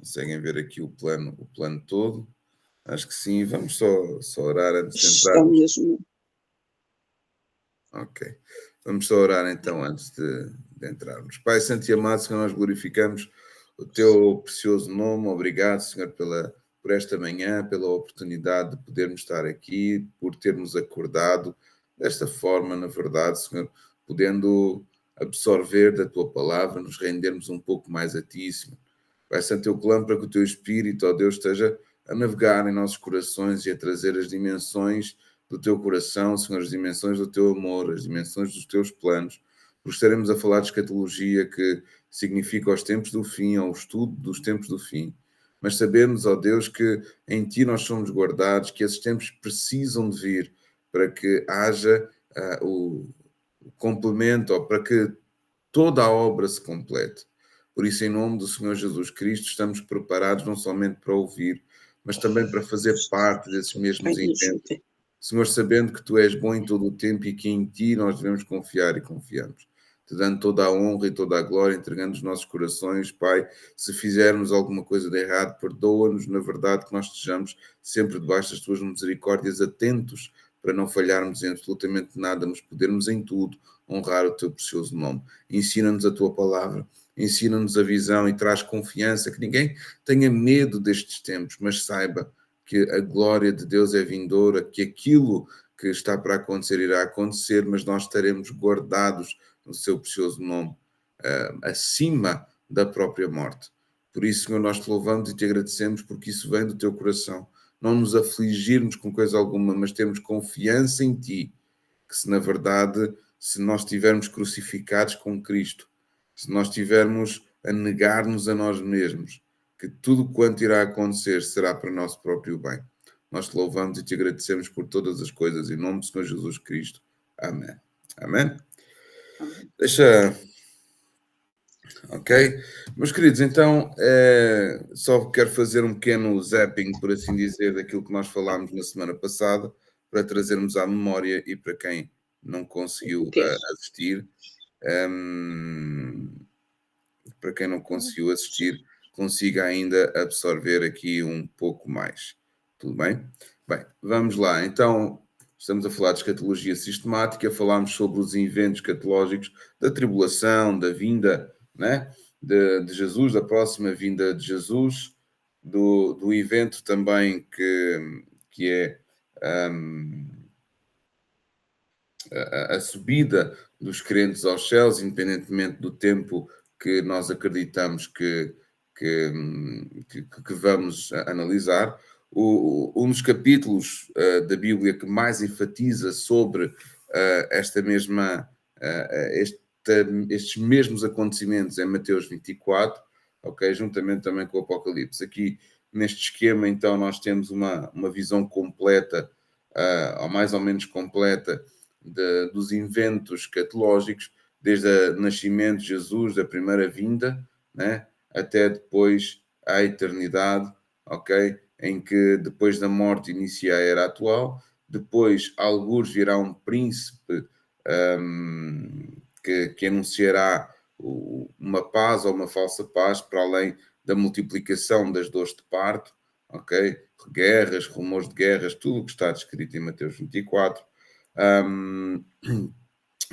Conseguem ver aqui o plano todo? Acho que sim. Vamos só orar antes de Está entrarmos. mesmo. Ok. Vamos só orar então antes de entrarmos. Pai Santo e amado, Senhor, nós glorificamos o teu precioso nome. Obrigado, Senhor, por esta manhã, pela oportunidade de podermos estar aqui, por termos acordado desta forma, na verdade, Senhor, podendo absorver da tua palavra, nos rendermos um pouco mais a ti, Senhor. Pai Santo, eu clamo para que o teu Espírito, ó Deus, esteja a navegar em nossos corações e a trazer as dimensões do teu coração, Senhor, as dimensões do teu amor, as dimensões dos teus planos, porque estaremos a falar de escatologia, que significa os tempos do fim, ou o estudo dos tempos do fim. Mas sabemos, ó Deus, que em ti nós somos guardados, que esses tempos precisam de vir para que haja o complemento, ou para que toda a obra se complete. Por isso, em nome do Senhor Jesus Cristo, estamos preparados não somente para ouvir, mas também para fazer parte desses mesmos Ai, eventos. ajuda. Senhor, sabendo que tu és bom em todo o tempo e que em ti nós devemos confiar e confiamos. Te dando toda a honra e toda a glória, entregando os nossos corações, Pai. Se fizermos alguma coisa de errado, perdoa-nos, na verdade, que nós estejamos sempre debaixo das tuas misericórdias, atentos para não falharmos em absolutamente nada, mas podermos em tudo honrar o teu precioso nome. Ensina-nos a tua palavra, ensina-nos a visão e traz confiança, que ninguém tenha medo destes tempos, mas saiba que a glória de Deus é vindoura, que aquilo que está para acontecer irá acontecer, mas nós estaremos guardados no seu precioso nome, acima da própria morte. Por isso, Senhor, nós te louvamos e te agradecemos, porque isso vem do teu coração. Não nos afligirmos com coisa alguma, mas temos confiança em ti, que se na verdade, se nós estivermos crucificados com Cristo, se nós estivermos a negar-nos a nós mesmos, que tudo quanto irá acontecer será para nosso próprio bem. Nós te louvamos e te agradecemos por todas as coisas, em nome do Senhor Jesus Cristo. Amém. Amém? Deixa... Ok? Meus queridos, então, só quero fazer um pequeno zapping, por assim dizer, daquilo que nós falámos na semana passada, para trazermos à memória e para quem não conseguiu assistir, para quem não conseguiu assistir, consiga ainda absorver aqui um pouco mais. Tudo bem? Bem, vamos lá. Então, estamos a falar de escatologia sistemática, falámos sobre os eventos escatológicos da tribulação, da vinda, né, de Jesus, da próxima vinda de Jesus, do evento também que é a subida dos crentes aos céus, independentemente do tempo que nós acreditamos que, que vamos analisar. Um dos capítulos da Bíblia que mais enfatiza sobre esta mesma, estes mesmos acontecimentos é Mateus 24, ok? Juntamente também com o Apocalipse. Aqui, neste esquema, então, nós temos uma visão completa, ou mais ou menos completa, dos eventos escatológicos, desde o nascimento de Jesus, da primeira vinda, né, até depois à eternidade, ok? Em que depois da morte inicia a era atual, depois algures virá um príncipe que anunciará uma paz ou uma falsa paz, para além da multiplicação das dores de parto, ok? Guerras, rumores de guerras, tudo o que está descrito em Mateus 24.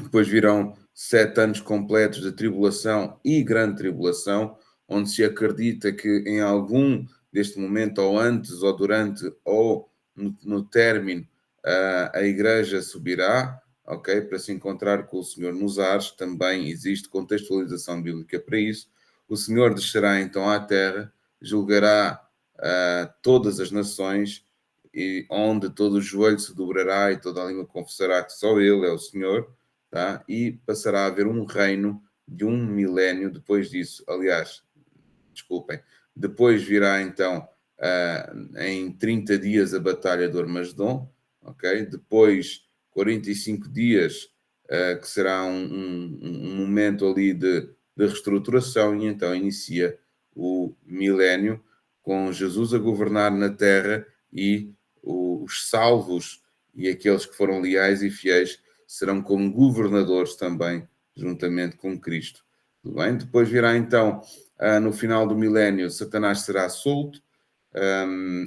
Depois virão 7 anos completos de tribulação e grande tribulação, onde se acredita que em algum deste momento, ou antes, ou durante, ou no término, a igreja subirá, ok? Para se encontrar com o Senhor nos ares. Também existe contextualização bíblica para isso. O Senhor descerá então à terra, julgará todas as nações, e onde todo o joelho se dobrará e toda a língua confessará que só Ele é o Senhor, tá? E passará a haver um reino de 1 milénio depois disso. Aliás, desculpem, depois virá então em 30 dias a Batalha do Armagedon, ok? Depois 45 dias, que será um momento ali de reestruturação, e então inicia o milénio, com Jesus a governar na terra, e os salvos e aqueles que foram leais e fiéis serão como governadores também, juntamente com Cristo. Tudo bem? Depois virá então, no final do milénio, Satanás será solto,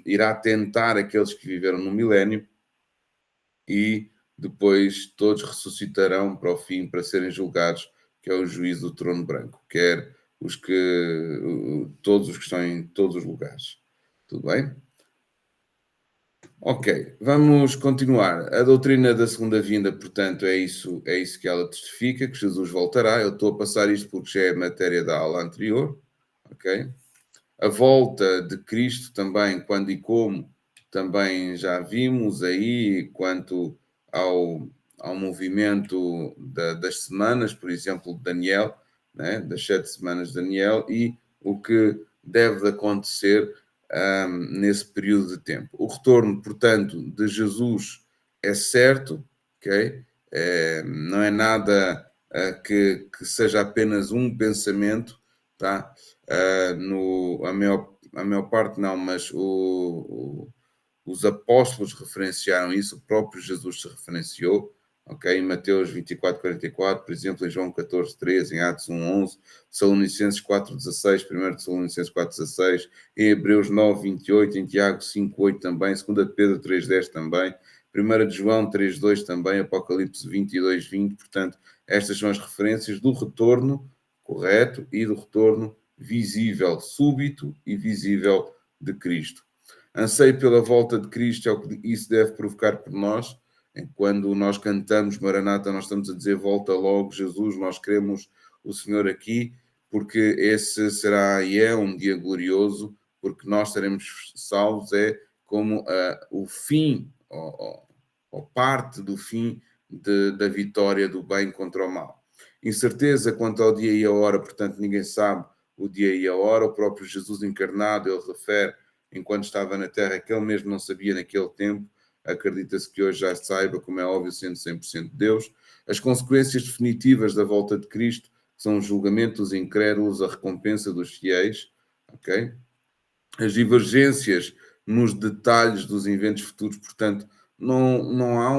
irá tentar aqueles que viveram no milénio e depois todos ressuscitarão para o fim, para serem julgados, que é o juízo do trono branco, quer todos os que estão em todos os lugares. Tudo bem? Ok, vamos continuar. A doutrina da segunda vinda, portanto, é isso que ela testifica, que Jesus voltará. Eu estou a passar isto porque já é matéria da aula anterior, ok? A volta de Cristo também, quando e como, também já vimos aí, quanto ao movimento das semanas, por exemplo, de Daniel, né? Das 7 semanas de Daniel, e o que deve acontecer nesse período de tempo. O retorno, portanto, de Jesus é certo, ok? Não é nada que seja apenas um pensamento, tá? A maior parte não, mas os apóstolos referenciaram isso, o próprio Jesus se referenciou, ok? Em Mateus 24:44, por exemplo, em João 14:13, em Atos 1:11, Tessalonicenses 4:16, 1 Tessalonicenses 4:16, em Hebreus 9:28, em Tiago 5:8 também, 2 Pedro 3:10 também, 1 de João 3:2 também, Apocalipse 22:20, portanto, estas são as referências do retorno correto e do retorno visível, súbito e visível de Cristo. Anseio pela volta de Cristo é o que isso deve provocar por nós. Quando nós cantamos Maranata, nós estamos a dizer volta logo, Jesus, nós queremos o Senhor aqui, porque esse será e é um dia glorioso, porque nós seremos salvos, é como o fim, ou parte do fim da vitória do bem contra o mal. Incerteza quanto ao dia e a hora, portanto, ninguém sabe o dia e a hora. O próprio Jesus encarnado, ele refere, enquanto estava na Terra, que ele mesmo não sabia naquele tempo. Acredita-se que hoje já saiba, como é óbvio, sendo 100% Deus. As consequências definitivas da volta de Cristo são o julgamento dos incrédulos, a recompensa dos fiéis, ok? As divergências nos detalhes dos eventos futuros, portanto, não há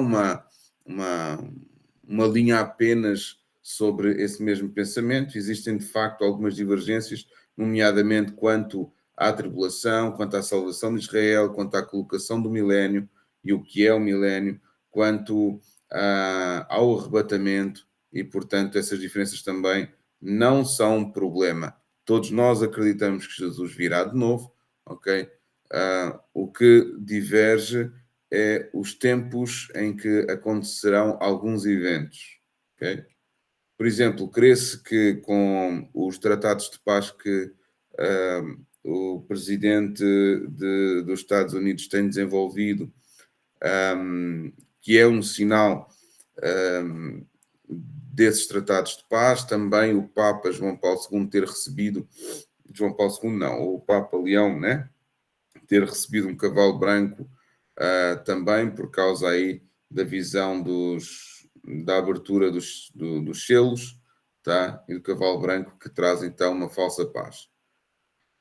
uma linha apenas sobre esse mesmo pensamento. Existem, de facto, algumas divergências, nomeadamente quanto à tribulação, quanto à salvação de Israel, quanto à colocação do milénio e o que é o milénio, quanto ao arrebatamento, e, portanto, essas diferenças também não são um problema. Todos nós acreditamos que Jesus virá de novo, ok? O que diverge é os tempos em que acontecerão alguns eventos, ok? Por exemplo, crê-se que com os tratados de paz que o presidente dos Estados Unidos tem desenvolvido, que é um sinal desses tratados de paz, também o Papa João Paulo II ter recebido, João Paulo II não, o Papa Leão, né? Ter recebido um cavalo branco também por causa aí da visão da abertura dos selos, tá? E do cavalo branco que traz então uma falsa paz.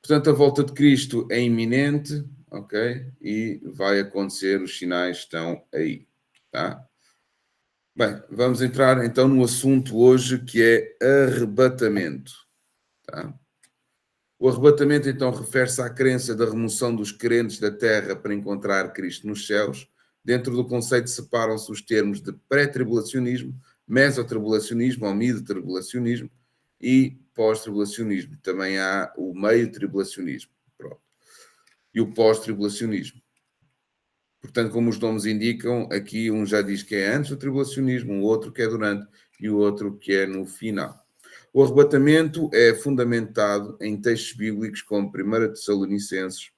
Portanto, a volta de Cristo é iminente, ok? E vai acontecer, os sinais estão aí, tá? Bem, vamos entrar então no assunto hoje que é arrebatamento, tá? O arrebatamento, então, refere-se à crença da remoção dos crentes da terra para encontrar Cristo nos céus. Dentro do conceito separam-se os termos de pré-tribulacionismo, mesotribulacionismo ou mid-tribulacionismo e pós-tribulacionismo. Também há o meio-tribulacionismo. Pronto. E o pós-tribulacionismo. Portanto, como os nomes indicam, aqui um já diz que é antes do tribulacionismo, o outro que é durante e o outro que é no final. O arrebatamento é fundamentado em textos bíblicos como 1 Tessalonicenses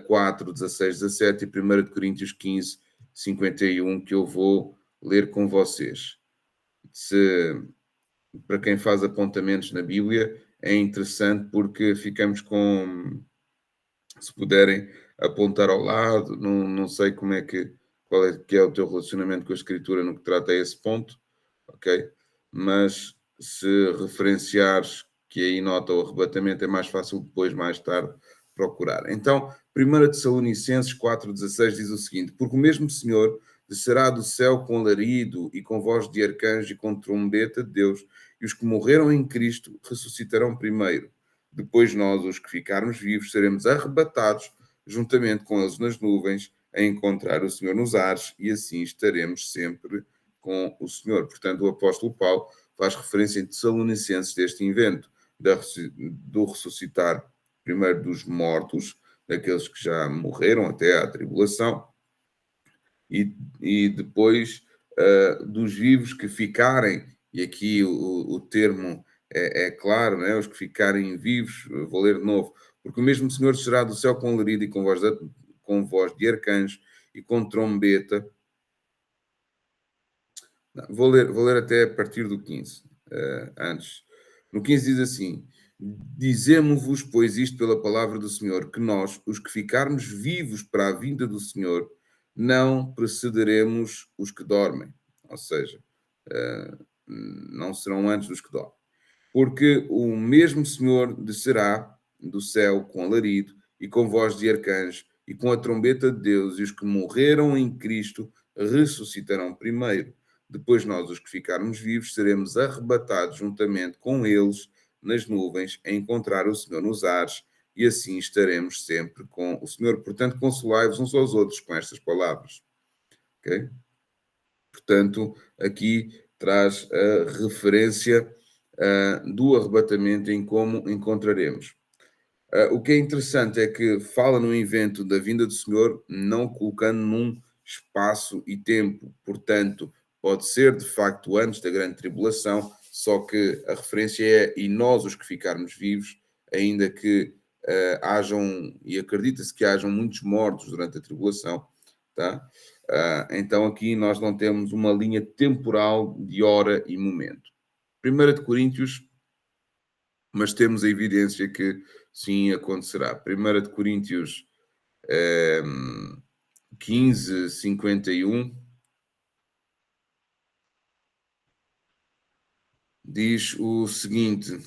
4, 16, 17 e 1 Coríntios 15, 51, que eu vou ler com vocês. Para quem faz apontamentos na Bíblia, é interessante porque ficamos com, se puderem apontar ao lado, não sei qual é que é o teu relacionamento com a Escritura no que trata a esse ponto, ok? Mas se referenciares que aí nota o arrebatamento, é mais fácil depois, mais tarde, procurar. Então, 1 Tessalonicenses 4,16 diz o seguinte: porque o mesmo Senhor descerá do céu com alarido e com voz de arcanjo e com trombeta de Deus, e os que morreram em Cristo ressuscitarão primeiro. Depois nós, os que ficarmos vivos, seremos arrebatados juntamente com eles nas nuvens, a encontrar o Senhor nos ares, e assim estaremos sempre com o Senhor. Portanto, o apóstolo Paulo faz referência em Tessalonicenses deste evento, do ressuscitar primeiro dos mortos, daqueles que já morreram até à tribulação, e depois dos vivos que ficarem, e aqui o termo é claro, né? Os que ficarem vivos, vou ler de novo, porque o mesmo Senhor será do céu com alarido e com voz de arcanjo e com trombeta. Não, vou ler até a partir do 15, antes. No 15 diz assim: Dizemos-vos, pois, isto pela palavra do Senhor, que nós, os que ficarmos vivos para a vinda do Senhor, não precederemos os que dormem. Ou seja, não serão antes dos que dormem. Porque o mesmo Senhor descerá do céu com alarido e com voz de arcanjo e com a trombeta de Deus, e os que morreram em Cristo ressuscitarão primeiro. Depois nós, os que ficarmos vivos, seremos arrebatados juntamente com eles nas nuvens a encontrar o Senhor nos ares, e assim estaremos sempre com o Senhor. Portanto, consolai-vos uns aos outros com estas palavras. Ok? Portanto, aqui traz a referência do arrebatamento em como encontraremos. O que é interessante é que fala no evento da vinda do Senhor, não colocando num espaço e tempo, portanto, pode ser de facto antes da grande tribulação, só que a referência é e nós os que ficarmos vivos, ainda que hajam, e acredita-se que hajam muitos mortos durante a tribulação, tá? Então aqui nós não temos uma linha temporal de hora e momento. 1 de Coríntios, mas temos a evidência que sim acontecerá. 1 de Coríntios 15, 51 diz o seguinte: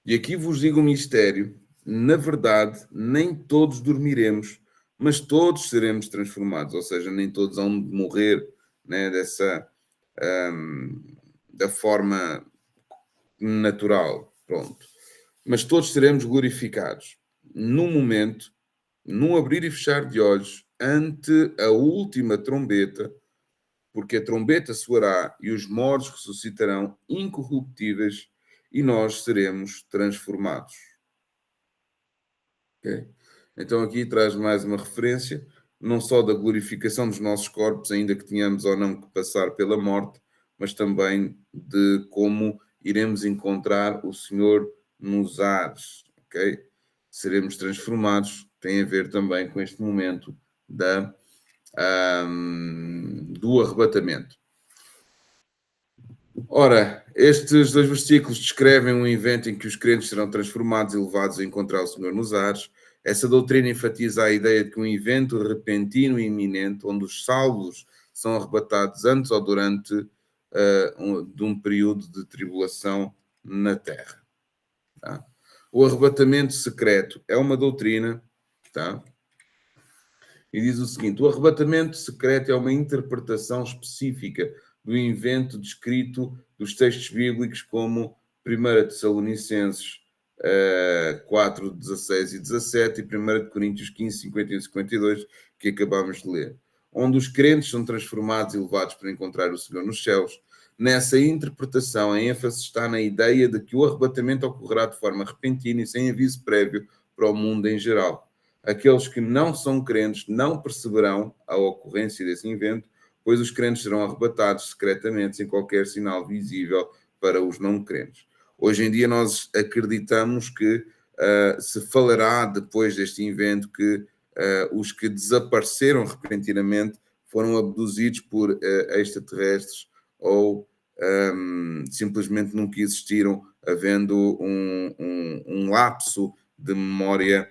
E aqui vos digo um mistério, na verdade, nem todos dormiremos, mas todos seremos transformados, ou seja, nem todos hão de morrer, né, da forma natural, pronto. Mas todos seremos glorificados num momento, num abrir e fechar de olhos, ante a última trombeta, porque a trombeta soará e os mortos ressuscitarão incorruptíveis e nós seremos transformados. Okay? Então aqui traz mais uma referência, não só da glorificação dos nossos corpos, ainda que tenhamos ou não que passar pela morte, mas também de como iremos encontrar o Senhor nos ares, ok? Seremos transformados, tem a ver também com este momento do arrebatamento. Ora, estes dois versículos descrevem um evento em que os crentes serão transformados e levados a encontrar o Senhor nos ares. Essa doutrina enfatiza a ideia de que um evento repentino e iminente, onde os salvos são arrebatados antes ou durante de um período de tribulação na Terra. Tá? O arrebatamento secreto é uma doutrina, tá? E diz o seguinte: o arrebatamento secreto é uma interpretação específica do evento descrito dos textos bíblicos como 1 Tessalonicenses 4, 16 e 17 e 1 Coríntios 15, 51 e 52, que acabámos de ler, onde os crentes são transformados e levados para encontrar o Senhor nos céus. Nessa interpretação, a ênfase está na ideia de que o arrebatamento ocorrerá de forma repentina e sem aviso prévio para o mundo em geral. Aqueles que não são crentes não perceberão a ocorrência desse evento, pois os crentes serão arrebatados secretamente, sem qualquer sinal visível para os não crentes. Hoje em dia nós acreditamos que se falará depois deste evento que os que desapareceram repentinamente foram abduzidos por extraterrestres ou simplesmente nunca existiram, havendo um lapso de memória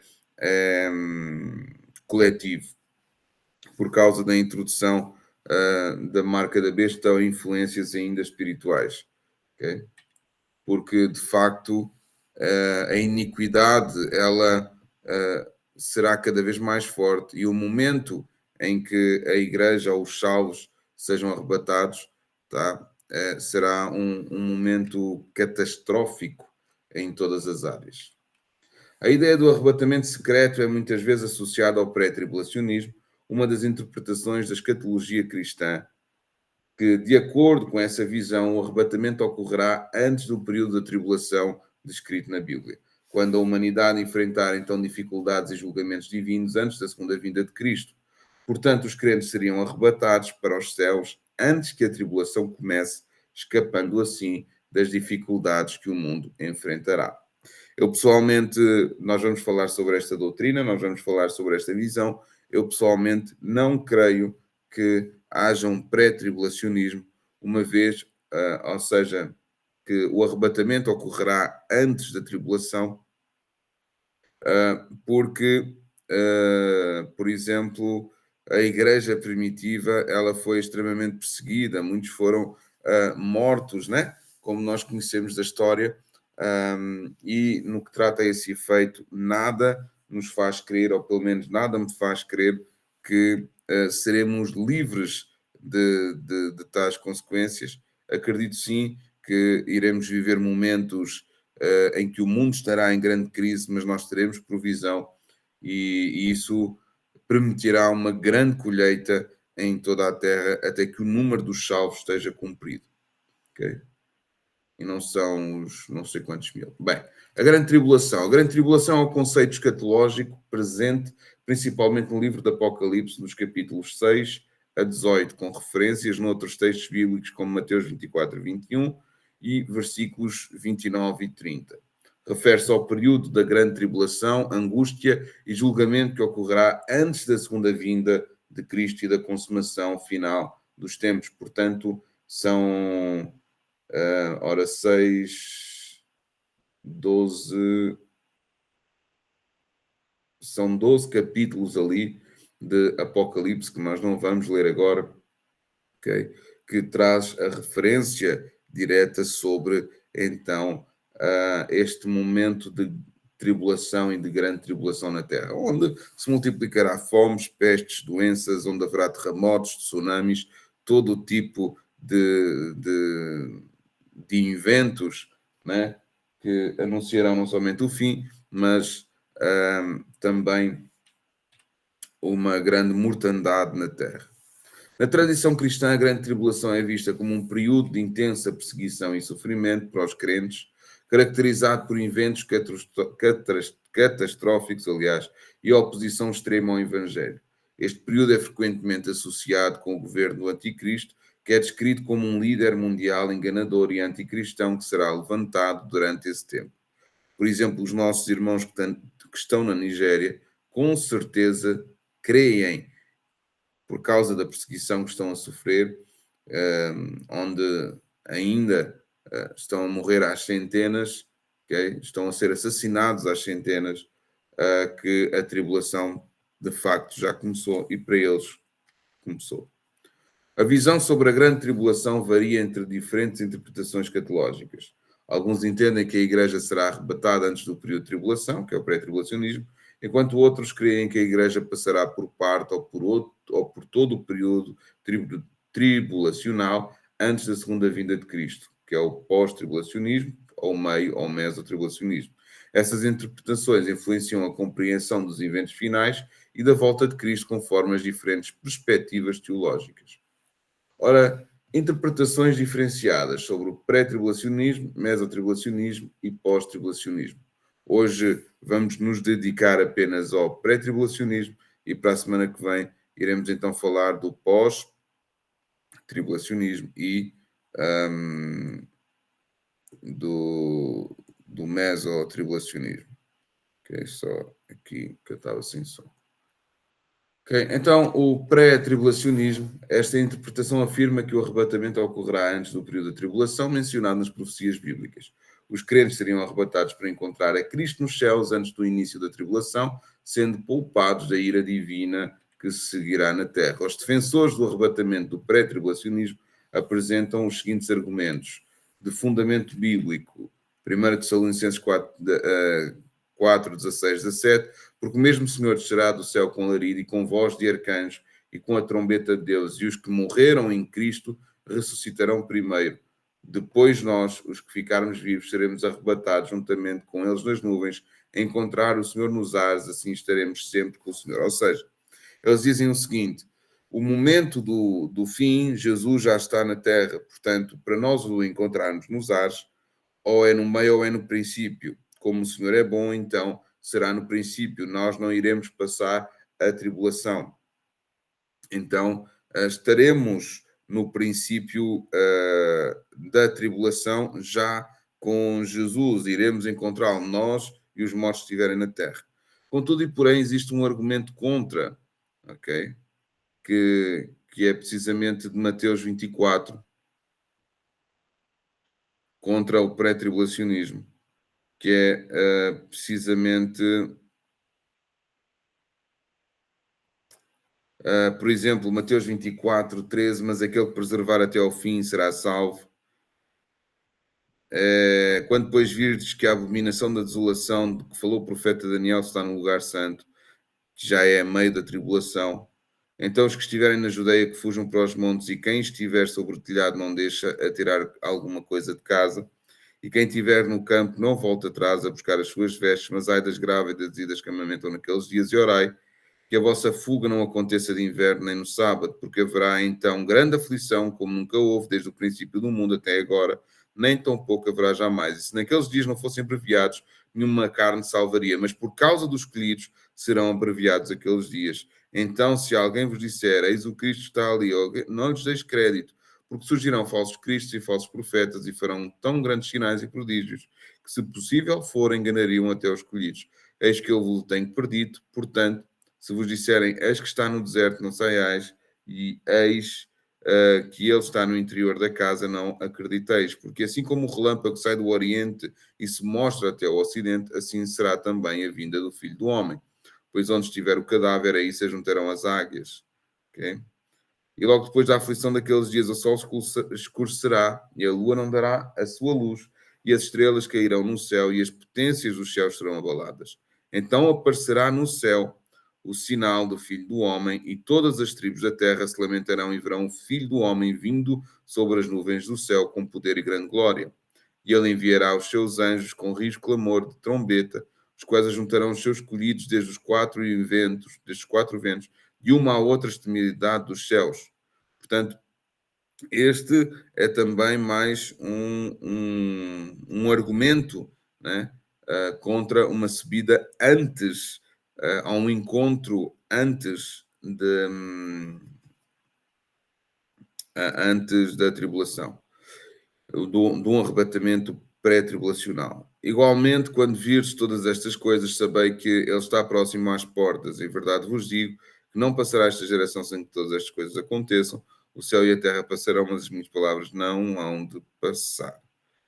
coletivo por causa da introdução da marca da besta ou influências ainda espirituais, okay? Porque de facto a iniquidade ela será cada vez mais forte e o momento em que a igreja ou os salvos sejam arrebatados, tá? será um momento catastrófico em todas as áreas. A ideia do arrebatamento secreto é muitas vezes associada ao pré-tribulacionismo, uma das interpretações da escatologia cristã, que, de acordo com essa visão, o arrebatamento ocorrerá antes do período da tribulação descrito na Bíblia, quando a humanidade enfrentar então dificuldades e julgamentos divinos antes da segunda vinda de Cristo. Portanto, os crentes seriam arrebatados para os céus antes que a tribulação comece, escapando assim das dificuldades que o mundo enfrentará. Eu pessoalmente, nós vamos falar sobre esta doutrina, nós vamos falar sobre esta visão. Eu pessoalmente não creio que haja um pré-tribulacionismo, uma vez, ou seja, que o arrebatamento ocorrerá antes da tribulação, porque, por exemplo, a igreja primitiva, ela foi extremamente perseguida, muitos foram mortos, né? Como nós conhecemos da história, e no que trata a esse efeito, nada nos faz crer, ou pelo menos nada me faz crer, que seremos livres de tais consequências. Acredito sim que iremos viver momentos em que o mundo estará em grande crise, mas nós teremos provisão e isso permitirá uma grande colheita em toda a terra até que o número dos salvos esteja cumprido. Ok? E não são os não sei quantos mil. Bem, a grande tribulação. A grande tribulação é um conceito escatológico presente principalmente no livro do Apocalipse, nos capítulos 6 a 18, com referências noutros textos bíblicos como Mateus 24 e 21 e versículos 29 e 30. Refere-se ao período da grande tribulação, angústia e julgamento que ocorrerá antes da segunda vinda de Cristo e da consumação final dos tempos. Portanto, são ora 6, 12, são 12 capítulos ali de Apocalipse, que nós não vamos ler agora, okay? Que traz a referência direta sobre, então, este momento de tribulação e de grande tribulação na Terra, onde se multiplicará fomes, pestes, doenças, onde haverá terremotos, tsunamis, todo o tipo de inventos, né, que anunciarão não somente o fim, mas também uma grande mortandade na Terra. Na tradição cristã, a grande tribulação é vista como um período de intensa perseguição e sofrimento para os crentes, caracterizado por eventos catastróficos, aliás, e oposição extrema ao Evangelho. Este período é frequentemente associado com o governo do Anticristo, que é descrito como um líder mundial enganador e anticristão que será levantado durante esse tempo. Por exemplo, os nossos irmãos que estão na Nigéria, com certeza creem, por causa da perseguição que estão a sofrer, onde ainda estão a morrer às centenas, okay? Estão a ser assassinados às centenas, que a tribulação de facto já começou e para eles começou. A visão sobre a grande tribulação varia entre diferentes interpretações escatológicas. Alguns entendem que a igreja será arrebatada antes do período de tribulação, que é o pré-tribulacionismo, enquanto outros creem que a igreja passará por parte ou por todo o período tribulacional antes da segunda vinda de Cristo, que é o pós-tribulacionismo, ou meio ou mesotribulacionismo. Essas interpretações influenciam a compreensão dos eventos finais e da volta de Cristo conforme as diferentes perspectivas teológicas. Ora, interpretações diferenciadas sobre o pré-tribulacionismo, mesotribulacionismo e pós-tribulacionismo. Hoje vamos nos dedicar apenas ao pré-tribulacionismo e para a semana que vem iremos então falar do pós-tribulacionismo e do mesotribulacionismo. Ok, só aqui que eu estava sem som. Okay. Então, o pré-tribulacionismo, esta interpretação afirma que o arrebatamento ocorrerá antes do período da tribulação mencionado nas profecias bíblicas. Os crentes seriam arrebatados para encontrar a Cristo nos céus antes do início da tribulação, sendo poupados da ira divina que se seguirá na terra. Os defensores do arrebatamento do pré-tribulacionismo apresentam os seguintes argumentos de fundamento bíblico. 1 Tessalonicenses 4, 16, 17, porque o mesmo Senhor descerá do céu com alarido e com voz de arcanjo e com a trombeta de Deus, e os que morreram em Cristo ressuscitarão primeiro. Depois nós, os que ficarmos vivos, seremos arrebatados juntamente com eles nas nuvens, a encontrar o Senhor nos ares, assim estaremos sempre com o Senhor. Ou seja, eles dizem o seguinte: o momento do fim, Jesus já está na terra, portanto, para nós o encontrarmos nos ares, ou é no meio ou é no princípio. Como o Senhor é bom, então será no princípio. Nós não iremos passar a tribulação. Então, estaremos no princípio da tribulação já com Jesus. Iremos encontrá-lo nós e os mortos que estiverem na terra. Contudo e porém, existe um argumento contra, ok? Que é precisamente de Mateus 24, contra o pré-tribulacionismo, que é precisamente, por exemplo, Mateus 24, 13, mas aquele que preservar até ao fim será salvo. Quando depois virdes que a abominação da desolação de que falou o profeta Daniel está no lugar santo, que já é a meio da tribulação, então os que estiverem na Judeia que fujam para os montes, e quem estiver sobre o telhado não deixa a tirar alguma coisa de casa, e quem estiver no campo não volta atrás a buscar as suas vestes, mas ai das grávidas e das que amamentam naqueles dias, e orai que a vossa fuga não aconteça de inverno nem no sábado, porque haverá então grande aflição, como nunca houve desde o princípio do mundo até agora, nem tão pouco haverá jamais. E se naqueles dias não fossem abreviados, nenhuma carne salvaria, mas por causa dos escolhidos serão abreviados aqueles dias. Então, se alguém vos disser, eis o Cristo está ali, não lhes deis crédito, porque surgirão falsos cristos e falsos profetas e farão tão grandes sinais e prodígios, que se possível for, enganariam até os escolhidos. Eis que eu vos tenho perdido, portanto, se vos disserem, eis que está no deserto, não saiais, e eis que ele está no interior da casa, não acrediteis, porque assim como o relâmpago sai do Oriente e se mostra até o Ocidente, assim será também a vinda do Filho do Homem. Pois onde estiver o cadáver, aí se juntarão as águias. Okay? E logo depois da aflição daqueles dias, o sol escurecerá, e a lua não dará a sua luz, e as estrelas cairão no céu, e as potências dos céus serão abaladas. Então aparecerá no céu o sinal do Filho do Homem, e todas as tribos da terra se lamentarão e verão o Filho do Homem vindo sobre as nuvens do céu com poder e grande glória. E ele enviará os seus anjos com risco clamor de trombeta, os quais ajuntarão os seus escolhidos desde desde os quatro ventos, de uma à outra extremidade dos céus. Portanto, este é também mais um argumento, né, contra uma subida antes, a um encontro antes da tribulação, de um arrebatamento pré-tribulacional. Igualmente, quando vires todas estas coisas, sabei que ele está próximo às portas. Em verdade vos digo que não passará esta geração sem que todas estas coisas aconteçam. O céu e a terra passarão, mas as minhas palavras não hão de passar.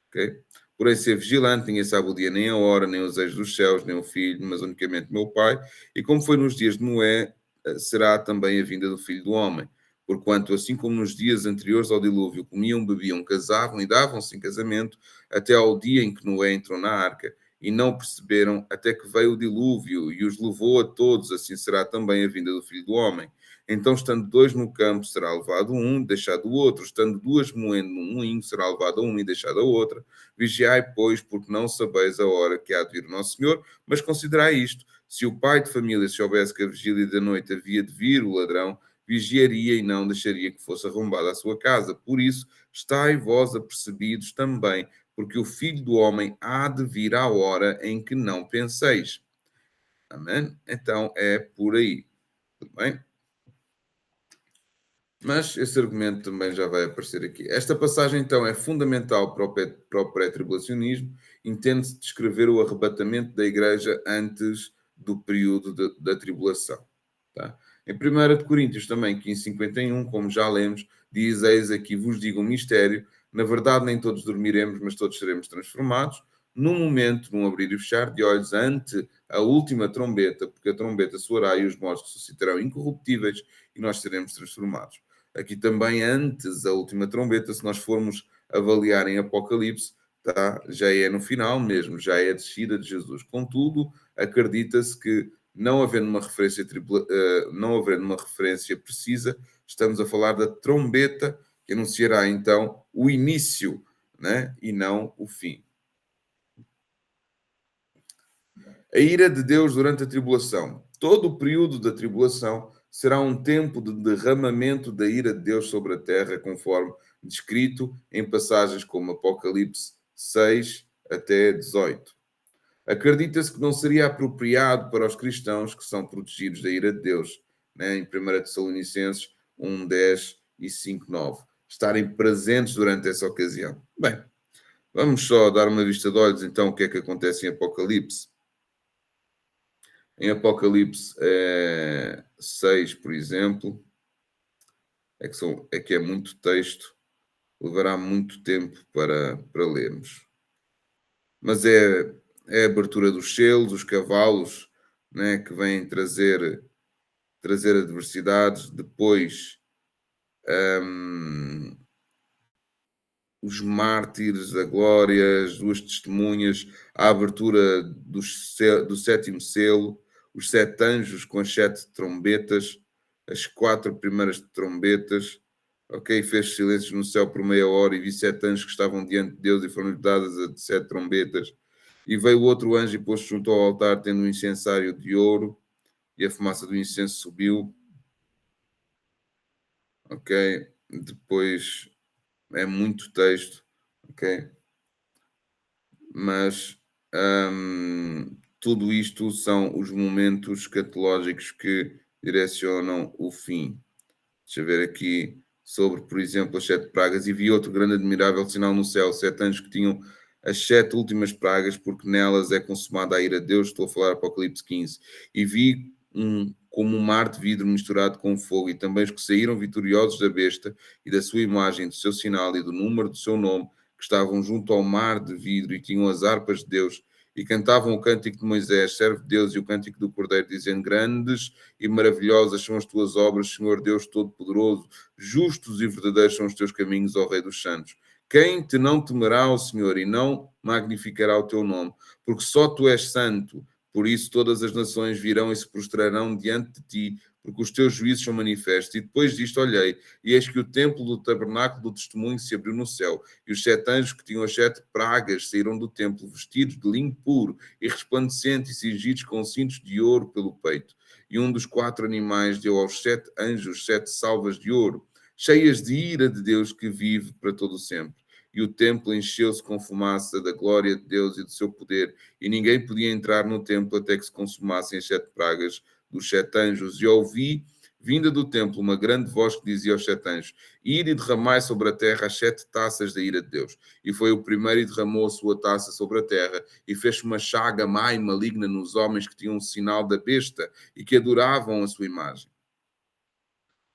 Okay? Porém, ser vigilante, ninguém sabe o dia nem a hora, nem os anjos dos céus, nem o Filho, mas unicamente meu Pai. E como foi nos dias de Noé, será também a vinda do Filho do Homem. Porquanto, assim como nos dias anteriores ao dilúvio, comiam, bebiam, casavam e davam-se em casamento, até ao dia em que Noé entrou na arca, e não perceberam até que veio o dilúvio e os levou a todos, assim será também a vinda do Filho do Homem. Então, estando dois no campo, será levado um, deixado o outro. Estando duas moendo num moinho, será levado uma e deixada a outra. Vigiai, pois, porque não sabeis a hora que há de vir o nosso Senhor, mas considerai isto: se o pai de família soubesse que a vigília da noite havia de vir o ladrão, vigiaria e não deixaria que fosse arrombada a sua casa. Por isso, estai vós apercebidos também, porque o Filho do Homem há de vir à hora em que não penseis. Amém? Então, é por aí. Tudo bem? Mas esse argumento também já vai aparecer aqui. Esta passagem, então, é fundamental para o pré-tribulacionismo. Entende-se descrever o arrebatamento da igreja antes do período da tribulação. Tá? Em 1 de Coríntios, também, 15:51, como já lemos, diz: Eis aqui vos digo um mistério. Na verdade, nem todos dormiremos, mas todos seremos transformados. Num momento, num abrir e fechar de olhos, ante a última trombeta, porque a trombeta soará e os mortos ressuscitarão incorruptíveis e nós seremos transformados. Aqui também, antes da última trombeta, se nós formos avaliar em Apocalipse, tá? Já é no final mesmo, já é a descida de Jesus. Contudo, acredita-se que, não havendo uma referência precisa, estamos a falar da trombeta que anunciará então o início né? E não o fim. A ira de Deus durante a tribulação. Todo o período da tribulação será um tempo de derramamento da ira de Deus sobre a terra, conforme descrito em passagens como Apocalipse 6 até 18. Acredita-se que não seria apropriado para os cristãos que são protegidos da ira de Deus, né, em 1 Tessalonicenses 1, 10 e 5, 9, estarem presentes durante essa ocasião. Bem, vamos só dar uma vista de olhos então o que é que acontece em Apocalipse. Em Apocalipse 6, por exemplo, é que é muito texto, levará muito tempo para lermos. Mas é a abertura dos selos, os cavalos, né, que vêm trazer adversidades, depois hum, os mártires da glória, as duas testemunhas, a abertura do sétimo selo, os sete anjos com as sete trombetas, as quatro primeiras trombetas, ok? Fez silêncio no céu por meia hora e vi sete anjos que estavam diante de Deus e foram-lhe dadas as sete trombetas. E veio outro anjo e pôs-se junto ao altar, tendo um incensário de ouro, e a fumaça do incenso subiu, ok? Depois é muito texto, ok? Mas tudo isto são os momentos escatológicos que direcionam o fim. Deixa eu ver aqui sobre, por exemplo, as sete pragas. E vi outro grande admirável sinal no céu, sete anjos que tinham as sete últimas pragas, porque nelas é consumada a ira de Deus. Estou a falar Apocalipse 15. E vi como um mar de vidro misturado com fogo, e também os que saíram vitoriosos da besta e da sua imagem, do seu sinal e do número do seu nome, que estavam junto ao mar de vidro e tinham as harpas de Deus e cantavam o cântico de Moisés, servo de Deus, e o cântico do Cordeiro, dizendo: grandes e maravilhosas são as tuas obras, Senhor Deus Todo-Poderoso, justos e verdadeiros são os teus caminhos, ó Rei dos Santos. Quem te não temerá, ó Senhor, e não magnificará o teu nome? Porque só tu és santo. Por isso todas as nações virão e se prostrarão diante de ti, porque os teus juízos são manifestos. E depois disto olhei, e eis que o templo do tabernáculo do testemunho se abriu no céu, e os sete anjos que tinham as sete pragas saíram do templo, vestidos de linho puro e resplandecente, e cingidos com cintos de ouro pelo peito. E um dos quatro animais deu aos sete anjos sete salvas de ouro, cheias de ira de Deus que vive para todo o sempre. E o templo encheu-se com fumaça da glória de Deus e do seu poder, e ninguém podia entrar no templo até que se consumassem as sete pragas dos sete anjos. E ouvi, vinda do templo, uma grande voz que dizia aos sete anjos: ide e derramai sobre a terra as sete taças da ira de Deus. E foi o primeiro e derramou a sua taça sobre a terra, e fez uma chaga má e maligna nos homens que tinham o sinal da besta e que adoravam a sua imagem.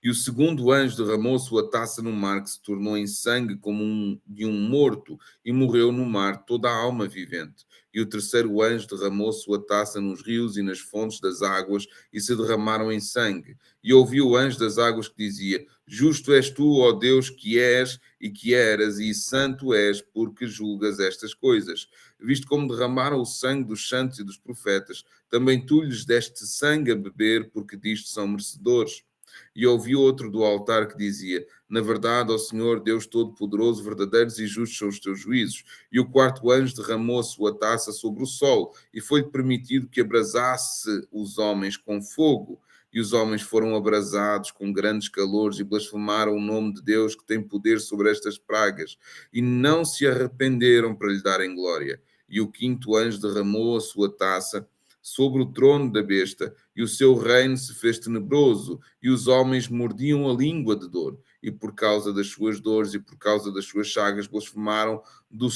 E o segundo anjo derramou sua taça no mar, que se tornou em sangue como de um morto, e morreu no mar toda a alma vivente. E o terceiro anjo derramou sua taça nos rios e nas fontes das águas, e se derramaram em sangue. E ouviu o anjo das águas que dizia: justo és tu, ó Deus, que és e que eras, e santo és, porque julgas estas coisas. Visto como derramaram o sangue dos santos e dos profetas, também tu lhes deste sangue a beber, porque disto são merecedores. E ouvi outro do altar que dizia: na verdade, ó Senhor Deus Todo-Poderoso, verdadeiros e justos são os teus juízos. E o quarto anjo derramou a sua taça sobre o sol, e foi-lhe permitido que abrasasse os homens com fogo. E os homens foram abrasados com grandes calores e blasfemaram o nome de Deus, que tem poder sobre estas pragas, e não se arrependeram para lhe darem glória. E o quinto anjo derramou a sua taça sobre o trono da besta, e o seu reino se fez tenebroso, e os homens mordiam a língua de dor, e por causa das suas dores e por causa das suas chagas blasfemaram do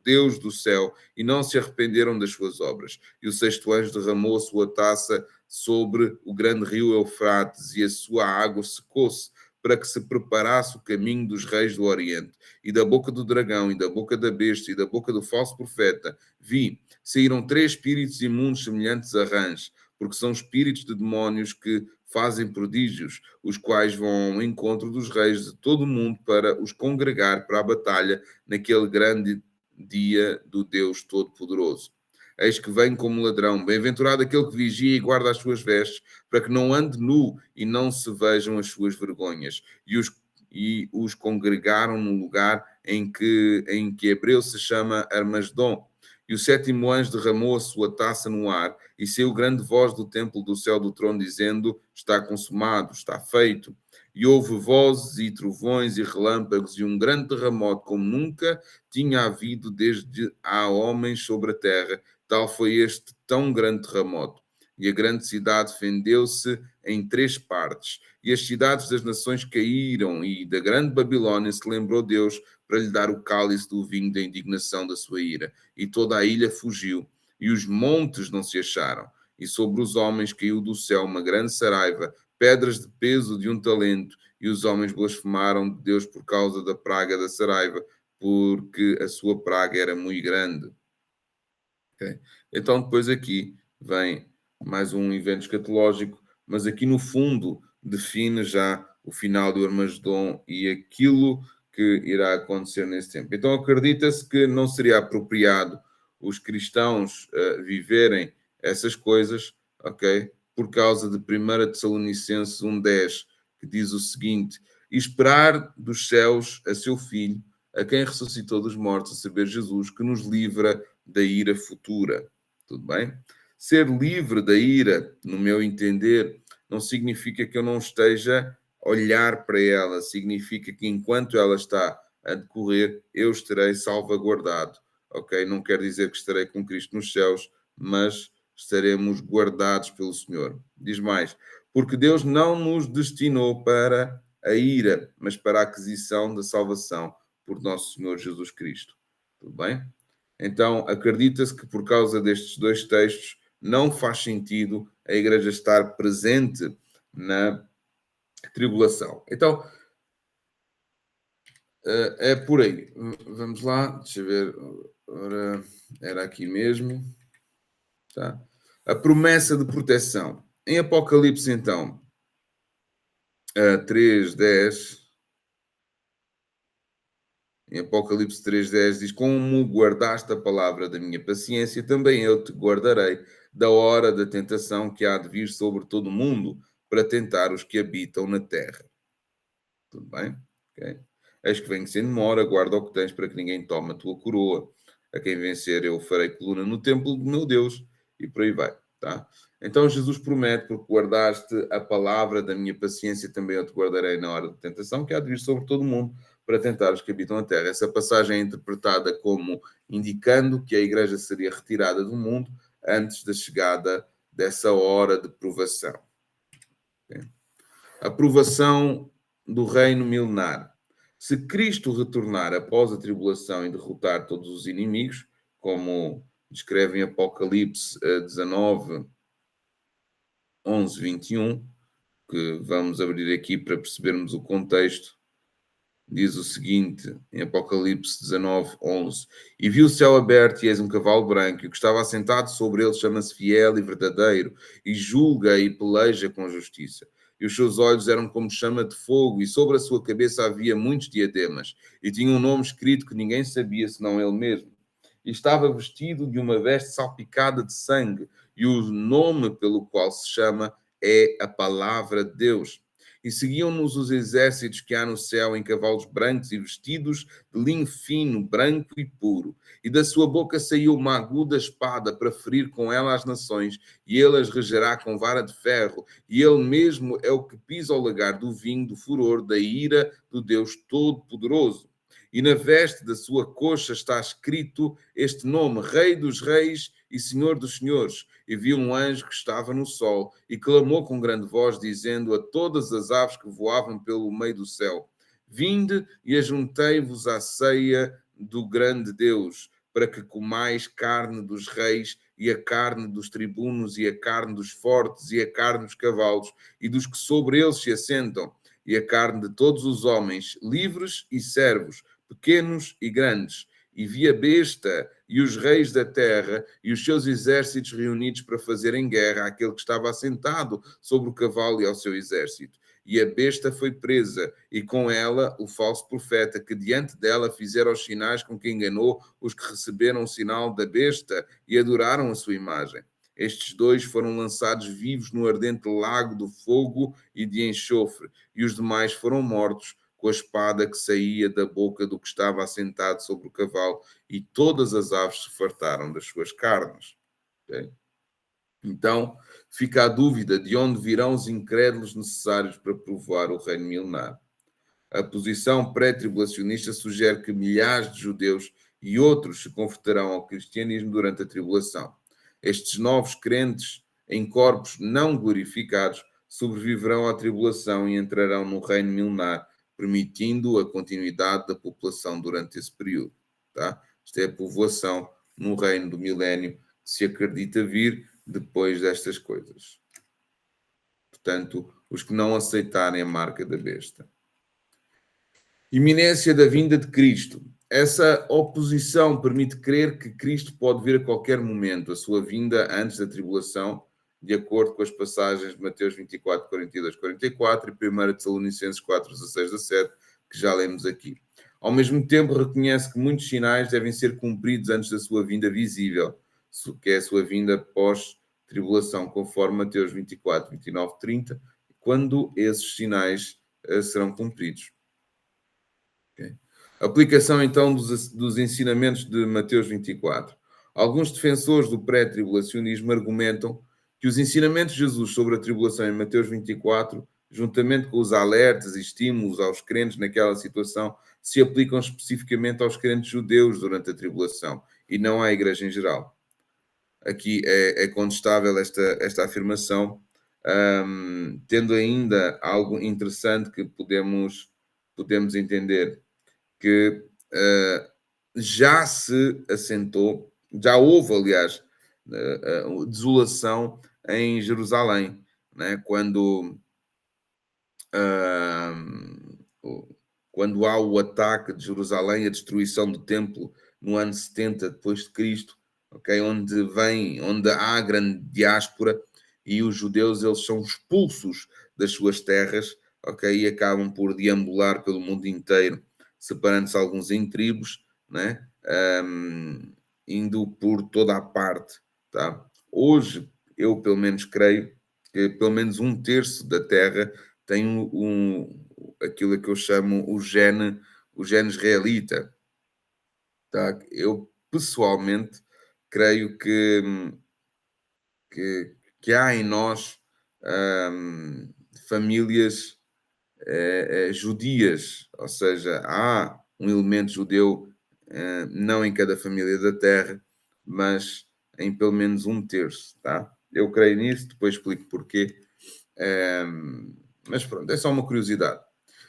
Deus do céu, e não se arrependeram das suas obras. E o sexto anjo derramou a sua taça sobre o grande rio Eufrates, e a sua água secou-se, para que se preparasse o caminho dos reis do Oriente. E da boca do dragão, e da boca da besta, e da boca do falso profeta, vi, saíram três espíritos imundos semelhantes a rãs, porque são espíritos de demónios que fazem prodígios, os quais vão ao encontro dos reis de todo o mundo para os congregar para a batalha naquele grande dia do Deus Todo-Poderoso. Eis que vem como ladrão. Bem-aventurado aquele que vigia e guarda as suas vestes, para que não ande nu e não se vejam as suas vergonhas. E os congregaram num lugar em que hebreu se chama Armagedon. E o sétimo anjo derramou a sua taça no ar, e saiu grande voz do templo do céu do trono, dizendo: Está consumado, está feito. E houve vozes e trovões e relâmpagos e um grande terremoto, como nunca tinha havido desde há homens sobre a terra. Tal foi este tão grande terremoto. E a grande cidade fendeu-se em 3 partes. E as cidades das nações caíram, e da grande Babilônia se lembrou Deus para lhe dar o cálice do vinho da indignação da sua ira. E toda a ilha fugiu, e os montes não se acharam. E sobre os homens caiu do céu uma grande saraiva, pedras de peso de 1 talento, e os homens blasfemaram de Deus por causa da praga da saraiva, porque a sua praga era muito grande. Okay? Então, depois aqui vem mais um evento escatológico, mas aqui no fundo define já o final do Armagedon e aquilo que irá acontecer nesse tempo. Então, acredita-se que não seria apropriado os cristãos viverem essas coisas, ok? Por causa de 1 Tessalonicenses 1:10, que diz o seguinte: e esperar dos céus a seu Filho, a quem ressuscitou dos mortos, a saber Jesus, que nos livra da ira futura. Tudo bem? Ser livre da ira, no meu entender, não significa que eu não esteja a olhar para ela, significa que enquanto ela está a decorrer, eu estarei salvaguardado. Ok? Não quer dizer que estarei com Cristo nos céus, mas estaremos guardados pelo Senhor. Diz mais, porque Deus não nos destinou para a ira, mas para a aquisição da salvação por nosso Senhor Jesus Cristo. Tudo bem? Então, acredita-se que por causa destes 2 textos não faz sentido a igreja estar presente na tribulação. Então, é por aí. Vamos lá, deixa eu ver. Ora, era aqui mesmo. Tá? A promessa de proteção. Em Apocalipse, então, 3:10. Em Apocalipse 3:10 diz: Como guardaste a palavra da minha paciência, também eu te guardarei da hora da tentação que há de vir sobre todo o mundo, para tentar os que habitam na terra. Tudo bem? Ok? Eis que venho sem demora, guarda o que tens para que ninguém tome a tua coroa. A quem vencer eu farei coluna no templo do meu Deus. E por aí vai. Tá? Então Jesus promete, porque guardaste a palavra da minha paciência, também eu te guardarei na hora da tentação que há de vir sobre todo o mundo, para tentar os que habitam a terra. Essa passagem é interpretada como indicando que a igreja seria retirada do mundo antes da chegada dessa hora de provação. Okay? A provação do reino milenar. Se Cristo retornar após a tribulação e derrotar todos os inimigos, como descreve em Apocalipse 19, 11, 21, que vamos abrir aqui para percebermos o contexto, diz o seguinte, em Apocalipse 19, 11: E viu o céu aberto e eis um cavalo branco, e o que estava assentado sobre ele chama-se Fiel e Verdadeiro, e julga e peleja com justiça. E os seus olhos eram como chama de fogo, e sobre a sua cabeça havia muitos diademas, e tinha um nome escrito que ninguém sabia senão ele mesmo. E estava vestido de uma veste salpicada de sangue, e o nome pelo qual se chama é a Palavra de Deus. E seguiam-nos os exércitos que há no céu em cavalos brancos e vestidos de linho fino, branco e puro. E da sua boca saiu uma aguda espada para ferir com ela as nações, e ele as regerá com vara de ferro. E ele mesmo é o que pisa o lagar do vinho do furor da ira do Deus Todo-Poderoso. E na veste da sua coxa está escrito este nome: Rei dos Reis e Senhor dos Senhores. E viu um anjo que estava no sol e clamou com grande voz, dizendo a todas as aves que voavam pelo meio do céu: Vinde e ajuntei-vos à ceia do grande Deus, para que comais carne dos reis, e a carne dos tribunos, e a carne dos fortes, e a carne dos cavalos, e dos que sobre eles se assentam, e a carne de todos os homens, livres e servos, pequenos e grandes. E vi a besta e os reis da terra e os seus exércitos reunidos para fazerem guerra àquele que estava assentado sobre o cavalo e ao seu exército. E a besta foi presa, e com ela o falso profeta, que diante dela fizeram os sinais com que enganou os que receberam o sinal da besta e adoraram a sua imagem. Estes 2 foram lançados vivos no ardente lago do fogo e de enxofre, e os demais foram mortos com a espada que saía da boca do que estava assentado sobre o cavalo, e todas as aves se fartaram das suas carnes. Ok? Então, fica a dúvida de onde virão os incrédulos necessários para provar o reino milenar. A posição pré-tribulacionista sugere que milhares de judeus e outros se converterão ao cristianismo durante a tribulação. Estes novos crentes em corpos não glorificados sobreviverão à tribulação e entrarão no reino milenar, permitindo a continuidade da população durante esse período. Tá? Isto é a povoação no reino do milénio que se acredita vir depois destas coisas. Portanto, os que não aceitarem a marca da besta. Iminência da vinda de Cristo. Essa oposição permite crer que Cristo pode vir a qualquer momento, a sua vinda antes da tribulação, de acordo com as passagens de Mateus 24, 42, 44 e 1 Tessalonicenses 4, 16, 17, que já lemos aqui. Ao mesmo tempo, reconhece que muitos sinais devem ser cumpridos antes da sua vinda visível, que é a sua vinda pós-tribulação, conforme Mateus 24, 29, 30, quando esses sinais serão cumpridos. Okay. Aplicação, então, dos ensinamentos de Mateus 24. Alguns defensores do pré-tribulacionismo argumentam que os ensinamentos de Jesus sobre a tribulação em Mateus 24, juntamente com os alertas e estímulos aos crentes naquela situação, se aplicam especificamente aos crentes judeus durante a tribulação e não à igreja em geral. Aqui é contestável esta afirmação, tendo ainda algo interessante que podemos entender, que já se assentou, já houve, aliás, desolação em Jerusalém, né? Quando há o ataque de Jerusalém, a destruição do templo no ano 70 depois de Cristo, okay? onde há grande diáspora e os judeus eles são expulsos das suas terras, okay? E acabam por deambular pelo mundo inteiro, separando-se alguns em tribos, né? Indo por toda a parte. Tá? Hoje, eu pelo menos creio que pelo menos um terço da terra tem aquilo que eu chamo o gene israelita. Tá? Eu, pessoalmente, creio que há em nós famílias judias, ou seja, há um elemento judeu não em cada família da terra, mas em pelo menos um terço, tá? Eu creio nisso, depois explico porquê. Mas pronto, é só uma curiosidade.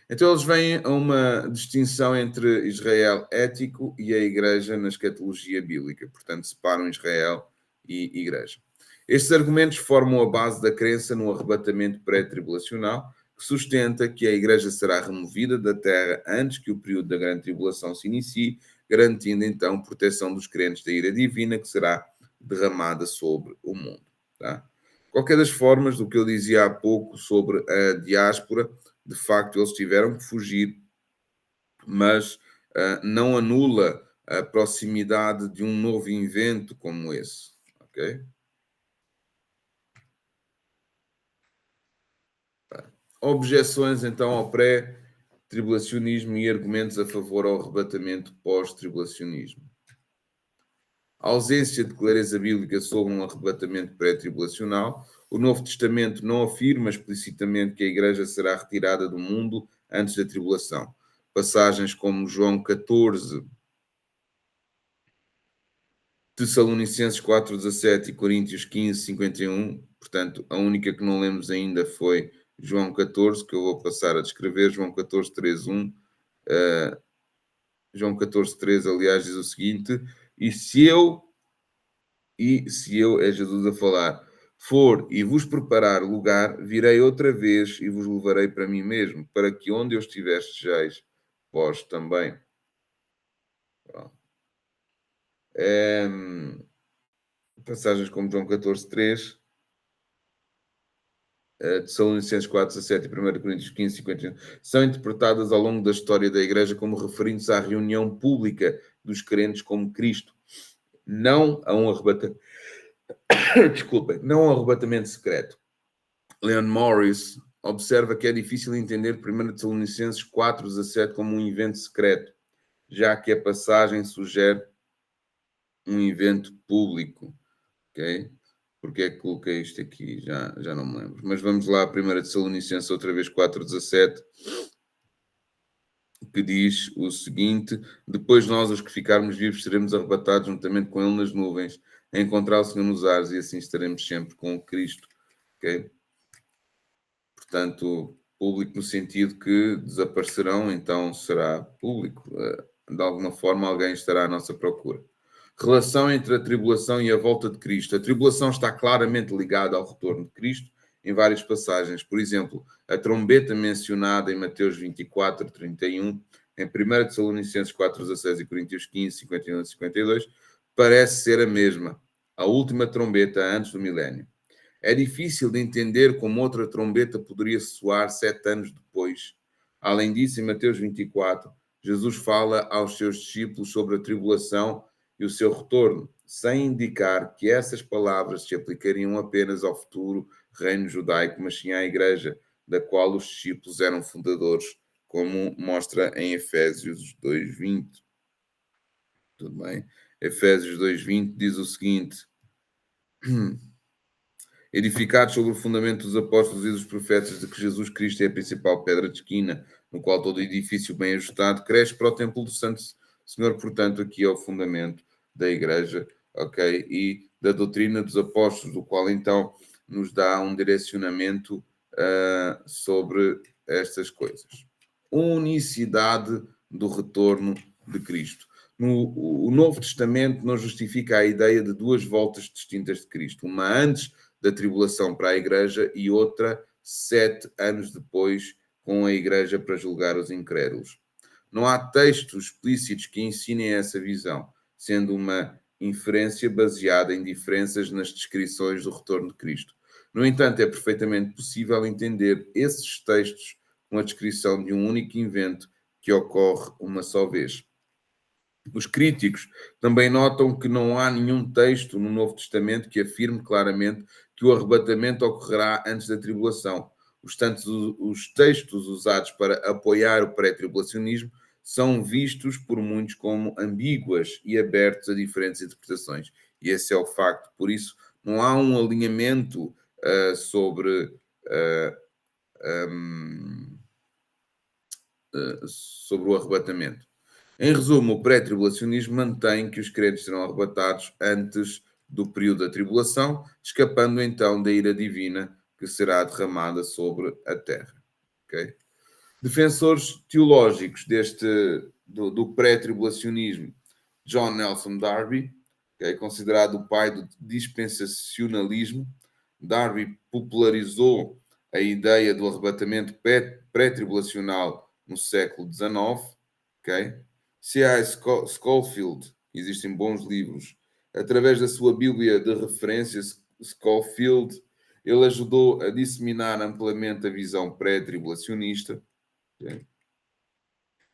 Então eles vêm a uma distinção entre Israel ético e a igreja na escatologia bíblica, portanto separam Israel e igreja. Estes argumentos formam a base da crença no arrebatamento pré-tribulacional, que sustenta que a igreja será removida da terra antes que o período da grande tribulação se inicie, garantindo então proteção dos crentes da ira divina que será derramada sobre o mundo. Tá? Qualquer das formas, do que eu dizia há pouco sobre a diáspora, de facto eles tiveram que fugir, mas não anula a proximidade de um novo invento como esse. Ok? Objeções então ao pré-tribulacionismo e argumentos a favor ao arrebatamento pós-tribulacionismo. A ausência de clareza bíblica sobre um arrebatamento pré-tribulacional. O Novo Testamento não afirma explicitamente que a Igreja será retirada do mundo antes da tribulação. Passagens como João 14, Tessalonicenses 4,17 e Coríntios 15, 51. Portanto, a única que não lemos ainda foi João 14, que eu vou passar a descrever. João 14, 3, 1. João 14, 3, aliás, diz o seguinte: E se eu, é Jesus a falar, for e vos preparar lugar, virei outra vez e vos levarei para mim mesmo, para que onde eu estiver sejais vós também. Passagens como João 14, 3, Tessalonicenses 4, 17 e 1 Coríntios 15, 51, são interpretadas ao longo da história da Igreja como referindo-se à reunião pública dos crentes como Cristo, não a um arrebatamento, desculpem, não a um arrebatamento secreto. Leon Morris, observa que é difícil entender 1 Tessalonicenses 4,17 como um evento secreto, já que a passagem sugere um evento público. Ok? Porque é que coloquei isto aqui? Já não me lembro. Mas vamos lá, 1 Tessalonicenses, outra vez 4,17, que diz o seguinte: depois nós, os que ficarmos vivos, seremos arrebatados juntamente com ele nas nuvens, a encontrar o Senhor nos ares, e assim estaremos sempre com o Cristo. Ok? Portanto, público no sentido que desaparecerão, então será público. De alguma forma, alguém estará à nossa procura. Relação entre a tribulação e a volta de Cristo. A tribulação está claramente ligada ao retorno de Cristo em várias passagens. Por exemplo, a trombeta mencionada em Mateus 24, 31, em 1 Tessalonicenses 4, 16 e Coríntios 15, 51 e 52, parece ser a mesma. A última trombeta antes do milénio. É difícil de entender como outra trombeta poderia soar 7 anos depois. Além disso, em Mateus 24, Jesus fala aos seus discípulos sobre a tribulação e o seu retorno, sem indicar que essas palavras se aplicariam apenas ao futuro reino judaico, mas sim à igreja, da qual os discípulos eram fundadores, como mostra em Efésios 2:20. Tudo bem? Efésios 2:20 diz o seguinte: edificados sobre o fundamento dos apóstolos e dos profetas, de que Jesus Cristo é a principal pedra de esquina, no qual todo edifício bem ajustado cresce para o templo do Santo Senhor. Portanto, aqui é o fundamento da igreja, ok? E da doutrina dos apóstolos, do qual então nos dá um direcionamento sobre estas coisas. Unicidade do retorno de Cristo. O Novo Testamento não justifica a ideia de duas voltas distintas de Cristo, uma antes da tribulação para a igreja e outra 7 anos depois com a igreja para julgar os incrédulos. Não há textos explícitos que ensinem essa visão, sendo uma inferência baseada em diferenças nas descrições do retorno de Cristo. No entanto, é perfeitamente possível entender esses textos com a descrição de um único evento que ocorre uma só vez. Os críticos também notam que não há nenhum texto no Novo Testamento que afirme claramente que o arrebatamento ocorrerá antes da tribulação. Os textos usados para apoiar o pré-tribulacionismo são vistos por muitos como ambíguas e abertos a diferentes interpretações. E esse é o facto. Por isso, não há um alinhamento sobre o arrebatamento. Em resumo, o pré-tribulacionismo mantém que os crentes serão arrebatados antes do período da tribulação, escapando então da ira divina que será derramada sobre a terra. Okay? Defensores teológicos do pré-tribulacionismo, John Nelson Darby, que é considerado o pai do dispensacionalismo. Darby popularizou a ideia do arrebatamento pré-tribulacional no século XIX. Okay? C.I. Scofield, existem bons livros, através da sua Bíblia de referência, Scofield, ele ajudou a disseminar amplamente a visão pré-tribulacionista. Okay?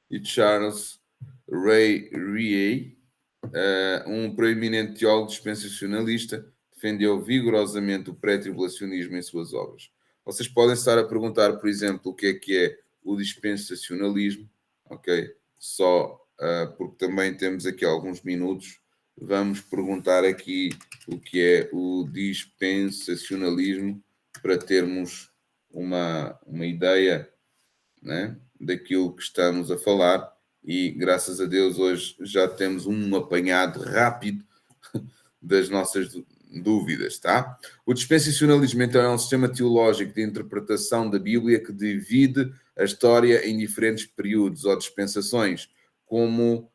E Charles Ray Rie, um proeminente teólogo dispensacionalista, defendeu vigorosamente o pré-tribulacionismo em suas obras. Vocês podem estar a perguntar, por exemplo, o que é o dispensacionalismo, ok? Só porque também temos aqui alguns minutos, vamos perguntar aqui o que é o dispensacionalismo para termos uma ideia, né, daquilo que estamos a falar. E graças a Deus hoje já temos um apanhado rápido das nossas dúvidas, tá? O dispensacionalismo então é um sistema teológico de interpretação da Bíblia que divide a história em diferentes períodos ou dispensações, como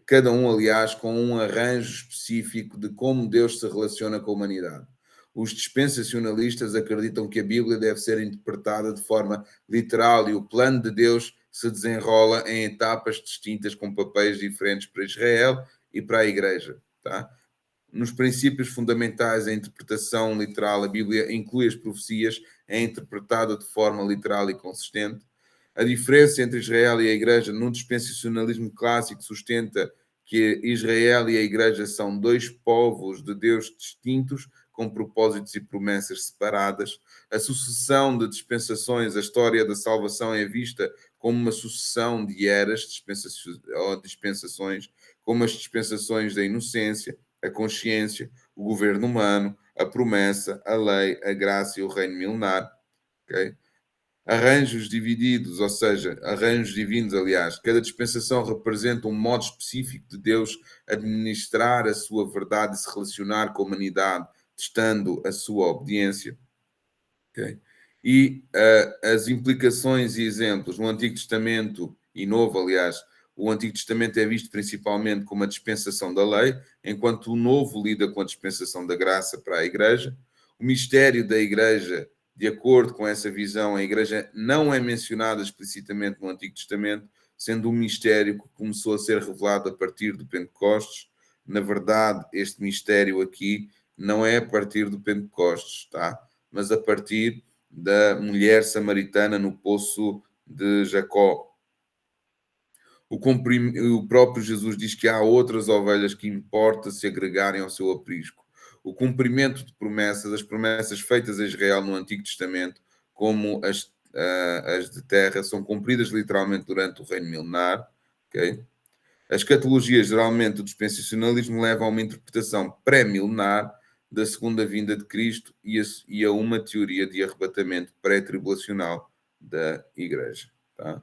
cada um, aliás, com um arranjo específico de como Deus se relaciona com a humanidade. Os dispensacionalistas acreditam que a Bíblia deve ser interpretada de forma literal e o plano de Deus se desenrola em etapas distintas com papéis diferentes para Israel e para a Igreja. Tá? Nos princípios fundamentais da interpretação literal, a Bíblia inclui as profecias, é interpretada de forma literal e consistente. A diferença entre Israel e a Igreja no dispensacionalismo clássico sustenta que Israel e a Igreja são dois povos de Deus distintos com propósitos e promessas separadas. A sucessão de dispensações, a história da salvação é vista como uma sucessão de eras, ou dispensações, como as dispensações da inocência, a consciência, o governo humano, a promessa, a lei, a graça e o reino milenar. Okay? Arranjos divididos, ou seja, arranjos divinos, aliás. Cada dispensação representa um modo específico de Deus administrar a sua verdade e se relacionar com a humanidade, testando a sua obediência. Okay? E as implicações e exemplos no Antigo Testamento e Novo, aliás, o Antigo Testamento é visto principalmente como a dispensação da lei, enquanto o Novo lida com a dispensação da graça para a Igreja. O mistério da Igreja, de acordo com essa visão, a Igreja não é mencionada explicitamente no Antigo Testamento, sendo um mistério que começou a ser revelado a partir do Pentecostes. Na verdade, este mistério aqui não é a partir do Pentecostes, tá? Mas a partir da mulher samaritana no poço de Jacó. O próprio Jesus diz que há outras ovelhas que importa se agregarem ao seu aprisco. O cumprimento de promessas, as promessas feitas a Israel no Antigo Testamento, como as de terra, são cumpridas literalmente durante o reino milenar. Okay? A escatologia, geralmente, do dispensacionalismo leva a uma interpretação pré-milenar da segunda vinda de Cristo e a uma teoria de arrebatamento pré-tribulacional da Igreja. Tá?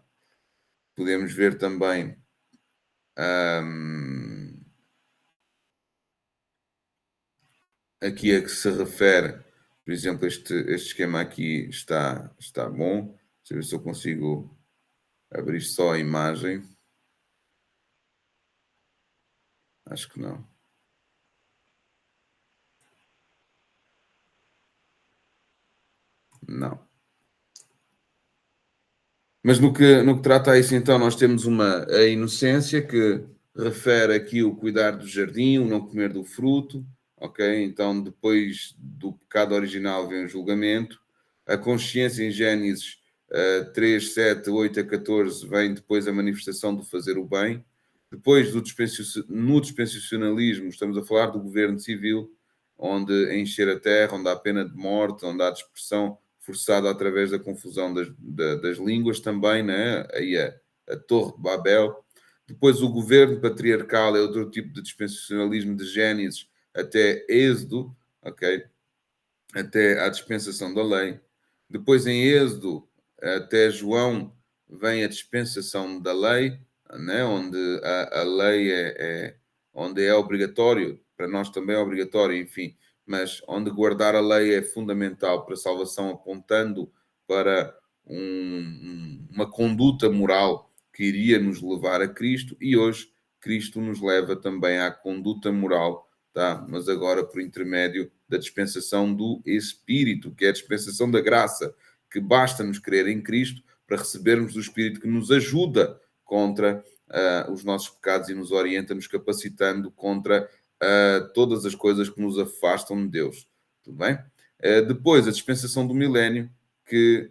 Podemos ver também aqui a que se refere, por exemplo, este esquema aqui está bom. Deixa eu ver se eu consigo abrir só a imagem. Acho que não. Não. Mas no que trata a isso, então, nós temos a inocência, que refere aqui o cuidar do jardim, o não comer do fruto, ok? Então, depois do pecado original vem o julgamento. A consciência em Gênesis 3, 7, 8 a 14 vem depois a manifestação do fazer o bem. Depois, no dispensacionalismo, estamos a falar do governo civil, onde encher a terra, onde há pena de morte, onde há dispersão forçada através da confusão das línguas também, né? Aí a Torre de Babel. Depois o governo patriarcal é outro tipo de dispensacionalismo de Gênesis até Êxodo, ok? Até à dispensação da lei. Depois em Êxodo até João vem a dispensação da lei, né? Onde a lei onde é obrigatório, para nós também é obrigatório, enfim, mas onde guardar a lei é fundamental para a salvação, apontando para uma conduta moral que iria nos levar a Cristo, e hoje Cristo nos leva também à conduta moral, tá? Mas agora por intermédio da dispensação do Espírito, que é a dispensação da graça, que basta-nos crer em Cristo para recebermos o Espírito que nos ajuda contra os nossos pecados e nos orienta, nos capacitando contra todas as coisas que nos afastam de Deus. Tudo bem? Depois, a dispensação do milénio, que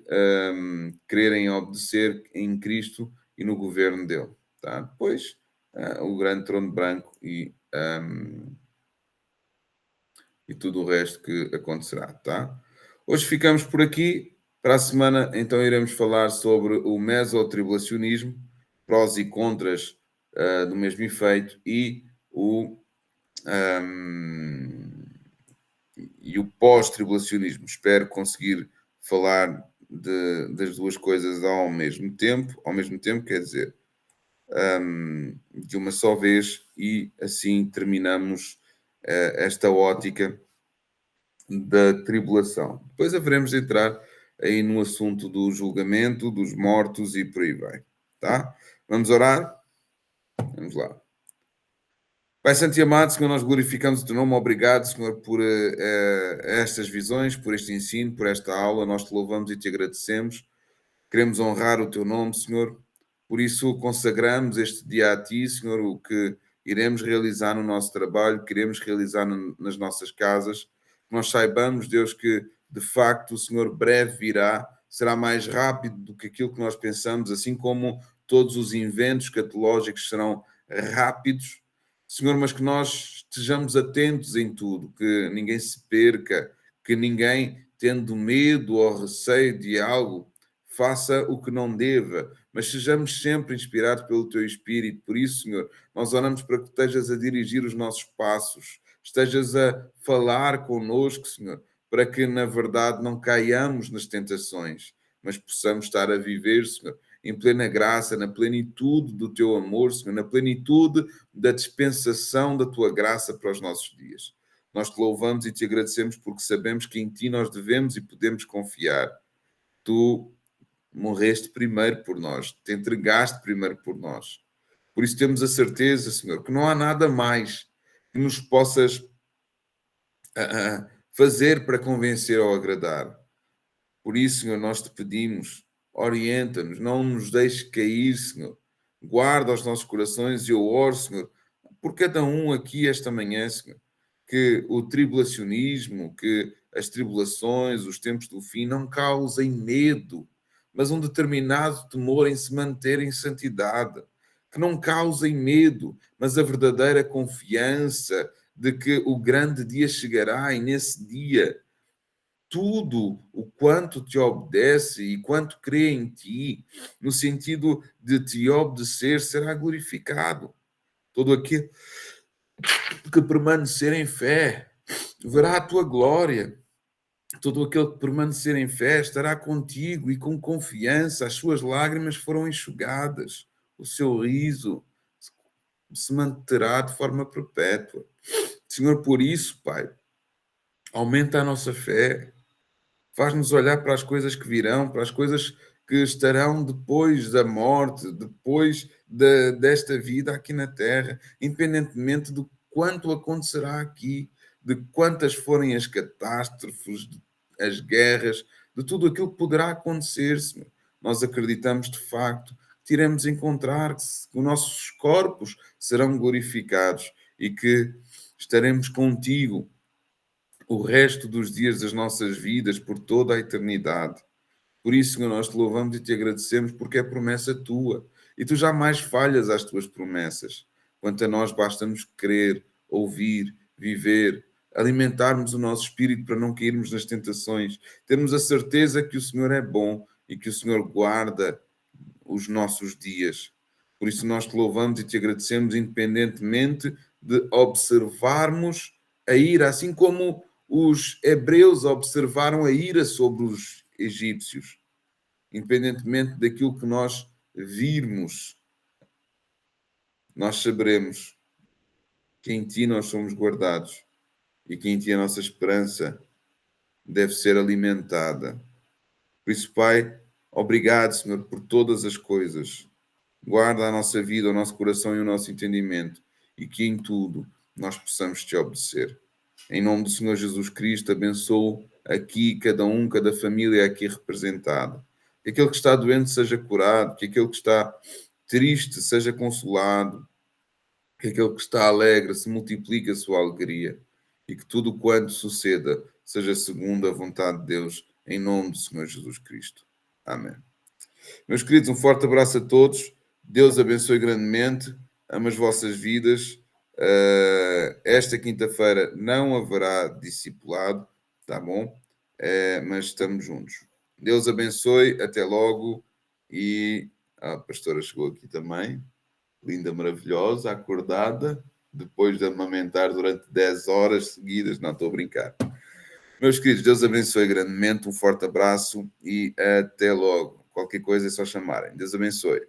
quererem obedecer em Cristo e no governo dele. Tá? Depois, o grande trono branco e tudo o resto que acontecerá. Tá? Hoje ficamos por aqui. Para a semana, então, iremos falar sobre o mesotribulacionismo, prós e contras do mesmo efeito, e o pós-tribulacionismo. Espero conseguir falar das duas coisas ao mesmo tempo, quer dizer, de uma só vez, e assim terminamos esta ótica da tribulação. Depois haveremos de entrar aí no assunto do julgamento, dos mortos e por aí vai. Tá? Vamos orar? Vamos lá. Pai Santo e amado, Senhor, nós glorificamos o teu nome. Obrigado, Senhor, por estas visões, por este ensino, por esta aula. Nós te louvamos e te agradecemos. Queremos honrar o teu nome, Senhor. Por isso, consagramos este dia a ti, Senhor, o que iremos realizar no nosso trabalho, que iremos realizar nas nossas casas. Nós saibamos, Deus, que de facto o Senhor breve virá, será mais rápido do que aquilo que nós pensamos, assim como todos os inventos escatológicos serão rápidos, Senhor, mas que nós estejamos atentos em tudo, que ninguém se perca, que ninguém, tendo medo ou receio de algo, faça o que não deva, mas sejamos sempre inspirados pelo Teu Espírito. Por isso, Senhor, nós oramos para que estejas a dirigir os nossos passos, estejas a falar connosco, Senhor, para que, na verdade, não caiamos nas tentações, mas possamos estar a viver, Senhor, em plena graça, na plenitude do Teu amor, Senhor, na plenitude da dispensação da Tua graça para os nossos dias. Nós te louvamos e te agradecemos porque sabemos que em Ti nós devemos e podemos confiar. Tu morreste primeiro por nós, te entregaste primeiro por nós. Por isso temos a certeza, Senhor, que não há nada mais que nos possas fazer para convencer ou agradar. Por isso, Senhor, nós te pedimos, orienta-nos, não nos deixes cair, Senhor. Guarda os nossos corações e eu oro, Senhor, por cada um aqui esta manhã, Senhor, que o tribulacionismo, que as tribulações, os tempos do fim não causem medo, mas um determinado temor em se manter em santidade. Que não causem medo, mas a verdadeira confiança de que o grande dia chegará e nesse dia tudo o quanto te obedece e quanto crê em ti, no sentido de te obedecer, será glorificado. Todo aquele que permanecer em fé verá a tua glória. Todo aquele que permanecer em fé estará contigo e com confiança as suas lágrimas foram enxugadas, o seu riso se manterá de forma perpétua. Senhor, por isso, Pai, aumenta a nossa fé, faz-nos olhar para as coisas que virão, para as coisas que estarão depois da morte, depois desta vida aqui na Terra, independentemente do quanto acontecerá aqui, de quantas forem as catástrofes, as guerras, de tudo aquilo que poderá acontecer, Senhor. Nós acreditamos de facto que iremos encontrar, que os nossos corpos serão glorificados e que estaremos contigo o resto dos dias das nossas vidas, por toda a eternidade. Por isso, Senhor, nós te louvamos e te agradecemos porque é promessa tua. E tu jamais falhas às tuas promessas. Quanto a nós, basta-nos crer, ouvir, viver, alimentarmos o nosso espírito para não cairmos nas tentações, termos a certeza que o Senhor é bom e que o Senhor guarda os nossos dias. Por isso nós te louvamos e te agradecemos independentemente de observarmos a ira, assim como os hebreus observaram a ira sobre os egípcios, independentemente daquilo que nós virmos, nós saberemos que em ti nós somos guardados e que em ti a nossa esperança deve ser alimentada. Por isso, Pai, obrigado, Senhor, por todas as coisas. Guarda a nossa vida, o nosso coração e o nosso entendimento e que em tudo nós possamos te obedecer. Em nome do Senhor Jesus Cristo, abençoo aqui cada um, cada família aqui representada. Que aquele que está doente seja curado, que aquele que está triste seja consolado, que aquele que está alegre se multiplique a sua alegria e que tudo quanto suceda seja segundo a vontade de Deus, em nome do Senhor Jesus Cristo. Amém. Meus queridos, um forte abraço a todos. Deus abençoe grandemente. Amo as vossas vidas. Esta quinta-feira não haverá discipulado, tá bom? Mas estamos juntos. Deus abençoe. Até logo. E a pastora chegou aqui também. Linda, maravilhosa, acordada, depois de amamentar durante 10 horas seguidas. Não, estou a brincar. Meus queridos, Deus abençoe grandemente. Um forte abraço e até logo. Qualquer coisa é só chamarem. Deus abençoe.